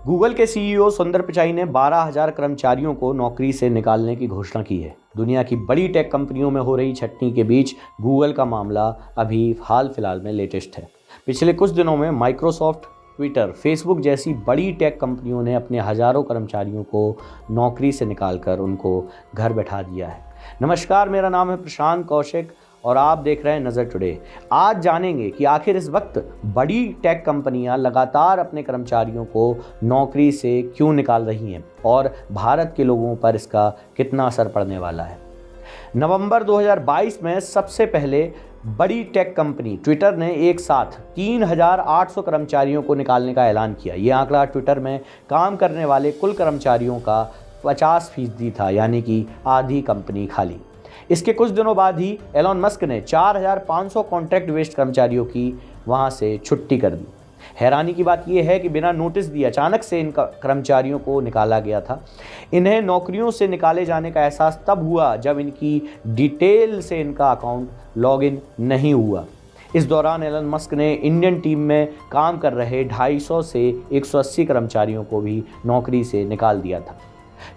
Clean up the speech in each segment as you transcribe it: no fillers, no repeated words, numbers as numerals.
Google के CEO सुंदर पिचाई ने 12,000 कर्मचारियों को नौकरी से निकालने की घोषणा की है। दुनिया की बड़ी टेक कंपनियों में हो रही छटनी के बीच गूगल का मामला अभी हाल फिलहाल में लेटेस्ट है। पिछले कुछ दिनों में माइक्रोसॉफ्ट, ट्विटर, फेसबुक जैसी बड़ी टेक कंपनियों ने अपने हजारों कर्मचारियों को नौकरी से निकालकर उनको घर बैठा दिया है। नमस्कार, मेरा नाम है प्रशांत कौशिक और आप देख रहे हैं नज़र टुडे। आज जानेंगे कि आखिर इस वक्त बड़ी टेक कंपनियां लगातार अपने कर्मचारियों को नौकरी से क्यों निकाल रही हैं और भारत के लोगों पर इसका कितना असर पड़ने वाला है। नवंबर 2022 में सबसे पहले बड़ी टेक कंपनी ट्विटर ने एक साथ 3,800 कर्मचारियों को निकालने का ऐलान किया। ये आंकड़ा ट्विटर में काम करने वाले कुल कर्मचारियों का 50% था, यानी कि आधी कंपनी खाली। इसके कुछ दिनों बाद ही एलॉन मस्क ने 4,500 कॉन्ट्रैक्ट बेस्ड कर्मचारियों की वहां से छुट्टी कर दी। हैरानी की बात यह है कि बिना नोटिस दिए अचानक से इन कर्मचारियों को निकाला गया था। इन्हें नौकरियों से निकाले जाने का एहसास तब हुआ जब इनकी डिटेल से इनका अकाउंट लॉगिन नहीं हुआ। इस दौरान एलन मस्क ने इंडियन टीम में काम कर रहे 250 से 180 कर्मचारियों को भी नौकरी से निकाल दिया था।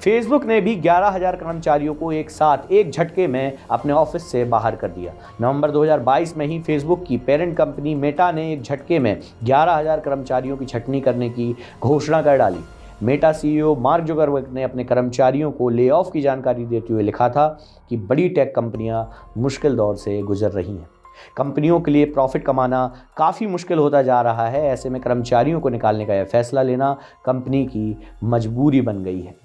फेसबुक ने भी 11,000 कर्मचारियों को एक साथ एक झटके में अपने ऑफिस से बाहर कर दिया। नवंबर 2022 में ही फेसबुक की पेरेंट कंपनी मेटा ने एक झटके में 11,000 कर्मचारियों की छटनी करने की घोषणा कर डाली। मेटा सीईओ मार्क जुकरबर्ग ने अपने कर्मचारियों को ले ऑफ की जानकारी देते हुए लिखा था कि बड़ी टेक कंपनियां मुश्किल दौर से गुजर रही हैं। कंपनियों के लिए प्रॉफिट कमाना काफ़ी मुश्किल होता जा रहा है। ऐसे में कर्मचारियों को निकालने का यह फैसला लेना कंपनी की मजबूरी बन गई है।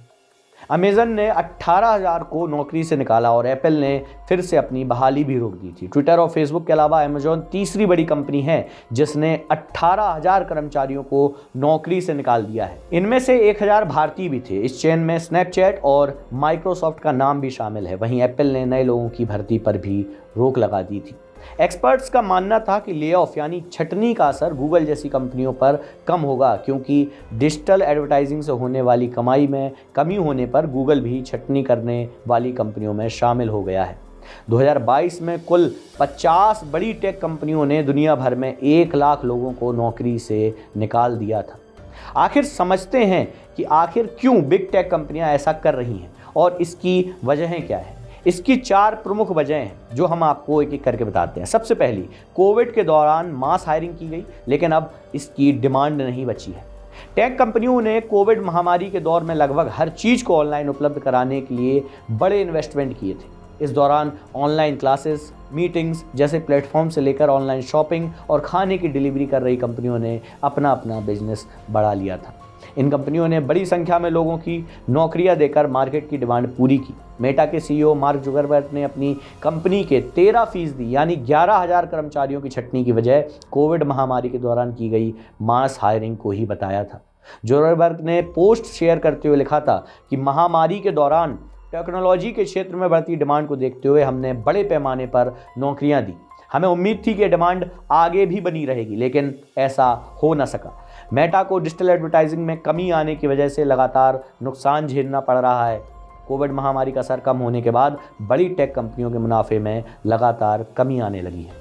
अमेजन ने 18,000 को नौकरी से निकाला और एप्पल ने फिर से अपनी बहाली भी रोक दी थी। ट्विटर और फेसबुक के अलावा अमेजन तीसरी बड़ी कंपनी है जिसने 18,000 कर्मचारियों को नौकरी से निकाल दिया है। इनमें से 1,000 भारतीय भी थे। इस चेन में स्नैपचैट और माइक्रोसॉफ्ट का नाम भी शामिल है। वहीं एप्पल ने नए लोगों की भर्ती पर भी रोक लगा दी थी। एक्सपर्ट्स का मानना था कि ले ऑफ यानी छटनी का असर गूगल जैसी कंपनियों पर कम होगा, क्योंकि डिजिटल एडवर्टाइजिंग से होने वाली कमाई में कमी होने पर गूगल भी छटनी करने वाली कंपनियों में शामिल हो गया है। 2022 में कुल 50 बड़ी टेक कंपनियों ने दुनिया भर में 1 लाख लोगों को नौकरी से निकाल दिया था। आखिर समझते हैं कि आखिर क्यों बिग टेक कंपनियां ऐसा कर रही हैं और इसकी वजहें क्या है। इसकी 4 प्रमुख वजहें हैं जो हम आपको एक एक करके बताते हैं। सबसे पहली, कोविड के दौरान मास हायरिंग की गई, लेकिन अब इसकी डिमांड नहीं बची है। टेक कंपनियों ने कोविड महामारी के दौर में लगभग हर चीज़ को ऑनलाइन उपलब्ध कराने के लिए बड़े इन्वेस्टमेंट किए थे। इस दौरान ऑनलाइन क्लासेस, मीटिंग्स जैसे प्लेटफॉर्म से लेकर ऑनलाइन शॉपिंग और खाने की डिलीवरी कर रही कंपनियों ने अपना अपना बिजनेस बढ़ा लिया था। इन कंपनियों ने बड़ी संख्या में लोगों की नौकरियां देकर मार्केट की डिमांड पूरी की। मेटा के सीईओ मार्क जुकरबर्ग ने अपनी कंपनी के 13% यानी 11,000 कर्मचारियों की छटनी की वजह कोविड महामारी के दौरान की गई मास हायरिंग को ही बताया था। जुकरबर्ग ने पोस्ट शेयर करते हुए लिखा था कि महामारी के दौरान टेक्नोलॉजी के क्षेत्र में बढ़ती डिमांड को देखते हुए हमने बड़े पैमाने पर नौकरियां दी। हमें उम्मीद थी कि डिमांड आगे भी बनी रहेगी, लेकिन ऐसा हो न सका। मेटा को डिजिटल एडवर्टाइजिंग में कमी आने की वजह से लगातार नुकसान झेलना पड़ रहा है। कोविड महामारी का असर कम होने के बाद बड़ी टेक कंपनियों के मुनाफे में लगातार कमी आने लगी है।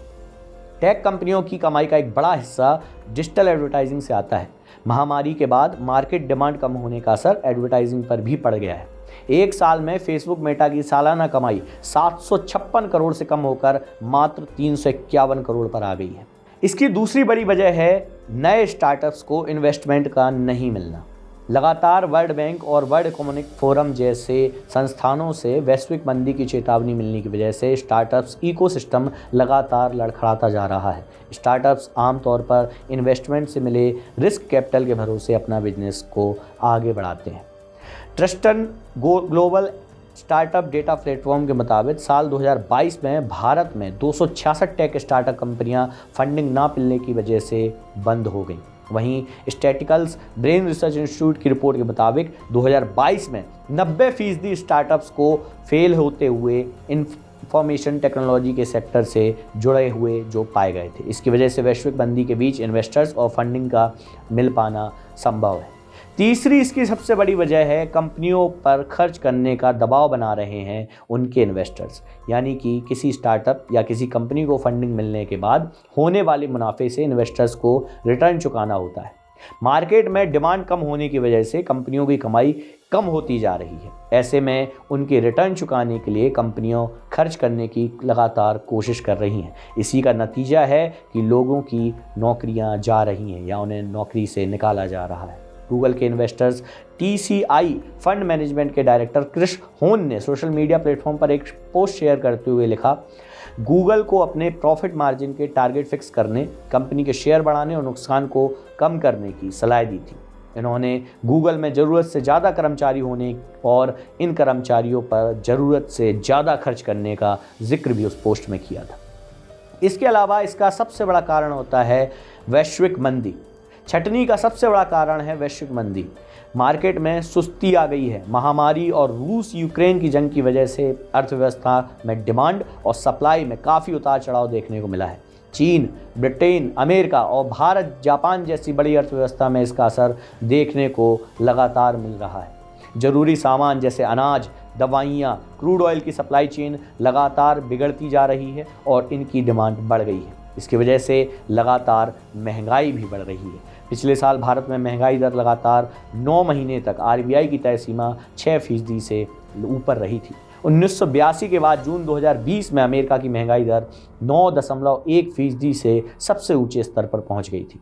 टेक कंपनियों की कमाई का एक बड़ा हिस्सा डिजिटल एडवर्टाइजिंग से आता है। महामारी के बाद मार्केट डिमांड कम होने का असर एडवर्टाइजिंग पर भी पड़ गया है। एक साल में फेसबुक मेटा की सालाना कमाई 756 करोड़ से कम होकर मात्र 351 करोड़ पर आ गई है। इसकी दूसरी बड़ी वजह है नए स्टार्टअप्स को इन्वेस्टमेंट का नहीं मिलना। लगातार वर्ल्ड बैंक और वर्ल्ड इकोनॉमिक फोरम जैसे संस्थानों से वैश्विक मंदी की चेतावनी मिलने की वजह से स्टार्टअप्स इकोसिस्टम लगातार लड़खड़ाता जा रहा है। स्टार्टअप्स आमतौर पर इन्वेस्टमेंट से मिले रिस्क कैपिटल के भरोसे अपना बिजनेस को आगे बढ़ाते हैं। Tristan global startup data platform के मुताबिक साल 2022 में भारत में 266 टेक स्टार्टअप कंपनियां फंडिंग ना मिलने की वजह से बंद हो गईं। वहीं स्टैटिकल्स ब्रेन रिसर्च इंस्टीट्यूट की रिपोर्ट के मुताबिक 2022 में 90% स्टार्टअप्स को फेल होते हुए इंफॉर्मेशन टेक्नोलॉजी के सेक्टर से जुड़े हुए जो पाए गए थे। इसकी वजह से वैश्विक मंदी के बीच इन्वेस्टर्स और फंडिंग का मिल पाना संभव है। तीसरी इसकी सबसे बड़ी वजह है कंपनियों पर खर्च करने का दबाव बना रहे हैं उनके इन्वेस्टर्स, यानी कि किसी स्टार्टअप या किसी कंपनी को फंडिंग मिलने के बाद होने वाले मुनाफे से इन्वेस्टर्स को रिटर्न चुकाना होता है। मार्केट में डिमांड कम होने की वजह से कंपनियों की कमाई कम होती जा रही है। ऐसे में उनके रिटर्न चुकाने के लिए कंपनियों खर्च करने की लगातार कोशिश कर रही हैं। इसी का नतीजा है कि लोगों की नौकरियां जा रही हैं या उन्हें नौकरी से निकाला जा रहा है। गूगल के इन्वेस्टर्स TCI फंड मैनेजमेंट के डायरेक्टर क्रिस होन ने सोशल मीडिया प्लेटफॉर्म पर एक पोस्ट शेयर करते हुए लिखा, गूगल को अपने प्रॉफिट मार्जिन के टारगेट फिक्स करने, कंपनी के शेयर बढ़ाने और नुकसान को कम करने की सलाह दी थी। इन्होंने गूगल में ज़रूरत से ज़्यादा कर्मचारी होने और इन कर्मचारियों पर ज़रूरत से ज़्यादा खर्च करने का जिक्र भी उस पोस्ट में किया था। इसके अलावा इसका सबसे बड़ा कारण होता है वैश्विक मंदी। छटनी का सबसे बड़ा कारण है वैश्विक मंदी। मार्केट में सुस्ती आ गई है। महामारी और रूस यूक्रेन की जंग की वजह से अर्थव्यवस्था में डिमांड और सप्लाई में काफ़ी उतार चढ़ाव देखने को मिला है। चीन, ब्रिटेन, अमेरिका और भारत, जापान जैसी बड़ी अर्थव्यवस्था में इसका असर देखने को लगातार मिल रहा है। जरूरी सामान जैसे अनाज, दवाइयाँ, क्रूड ऑयल की सप्लाई चेन लगातार बिगड़ती जा रही है और इनकी डिमांड बढ़ गई है। इसकी वजह से लगातार महंगाई भी बढ़ रही है। पिछले साल भारत में महंगाई दर लगातार 9 महीने तक RBI की तय सीमा 6% से ऊपर रही थी। 1982 के बाद जून 2020 में अमेरिका की महंगाई दर 9.1% से सबसे ऊंचे स्तर पर पहुंच गई थी।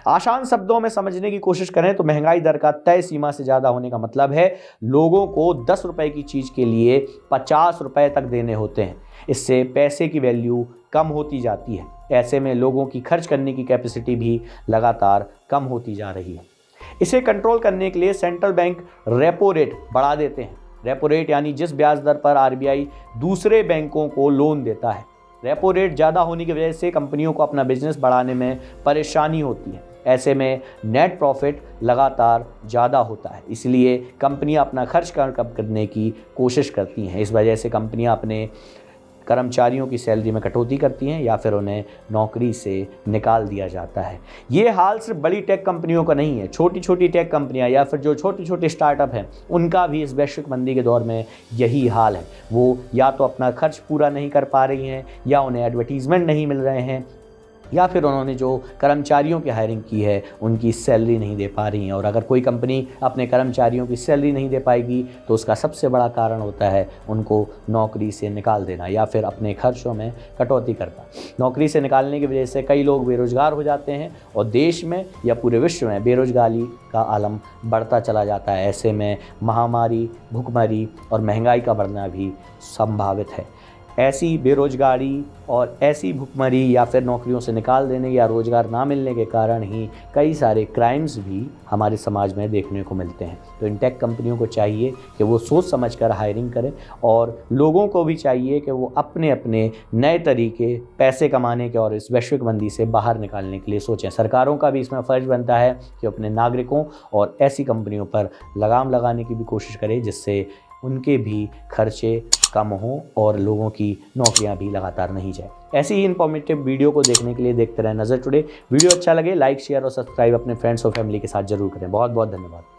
आसान शब्दों में समझने की कोशिश करें तो महंगाई दर का तय सीमा से ज़्यादा होने का मतलब है लोगों को 10 रुपए की चीज़ के लिए 50 रुपए तक देने होते हैं। इससे पैसे की वैल्यू कम होती जाती है। ऐसे में लोगों की खर्च करने की कैपेसिटी भी लगातार कम होती जा रही है। इसे कंट्रोल करने के लिए सेंट्रल बैंक रेपो रेट बढ़ा देते हैं। रेपो रेट यानी जिस ब्याज दर पर RBI दूसरे बैंकों को लोन देता है। रेपो रेट ज़्यादा होने की वजह से कंपनियों को अपना बिजनेस बढ़ाने में परेशानी होती है। ऐसे में नेट प्रॉफिट लगातार ज़्यादा होता है, इसलिए कंपनियां अपना खर्च कम करने की कोशिश करती हैं। इस वजह से कंपनियां अपने कर्मचारियों की सैलरी में कटौती करती हैं या फिर उन्हें नौकरी से निकाल दिया जाता है। ये हाल सिर्फ बड़ी टेक कंपनियों का नहीं है। छोटी छोटी टेक कंपनियां या फिर जो छोटे छोटे स्टार्टअप हैं उनका भी इस वैश्विक मंदी के दौर में यही हाल है। वो या तो अपना खर्च पूरा नहीं कर पा रही हैं या उन्हें एडवर्टीजमेंट नहीं मिल रहे हैं या फिर उन्होंने जो कर्मचारियों की हायरिंग की है उनकी सैलरी नहीं दे पा रही हैं। और अगर कोई कंपनी अपने कर्मचारियों की सैलरी नहीं दे पाएगी तो उसका सबसे बड़ा कारण होता है उनको नौकरी से निकाल देना या फिर अपने खर्चों में कटौती करना। नौकरी से निकालने की वजह से कई लोग बेरोजगार हो जाते हैं और देश में या पूरे विश्व में बेरोजगारी का आलम बढ़ता चला जाता है। ऐसे में महामारी, भुखमरी और महंगाई का बढ़ना भी संभावित है। ऐसी बेरोजगारी और ऐसी भुखमरी या फिर नौकरियों से निकाल देने या रोज़गार ना मिलने के कारण ही कई सारे क्राइम्स भी हमारे समाज में देखने को मिलते हैं। तो इन टेक कंपनियों को चाहिए कि वो सोच समझकर हायरिंग करें और लोगों को भी चाहिए कि वो अपने अपने नए तरीके पैसे कमाने के और इस वैश्विक मंदी से बाहर निकालने के लिए सोचें। सरकारों का भी इसमें फ़र्ज बनता है कि अपने नागरिकों और ऐसी कंपनियों पर लगाम लगाने की भी कोशिश करें जिससे उनके भी खर्चे कम हों और लोगों की नौकरियां भी लगातार नहीं जाए। ऐसी ही इन्फॉर्मेटिव वीडियो को देखने के लिए देखते रहें नज़र टुडे। वीडियो अच्छा लगे लाइक, शेयर और सब्सक्राइब अपने फ्रेंड्स और फैमिली के साथ जरूर करें। बहुत बहुत धन्यवाद।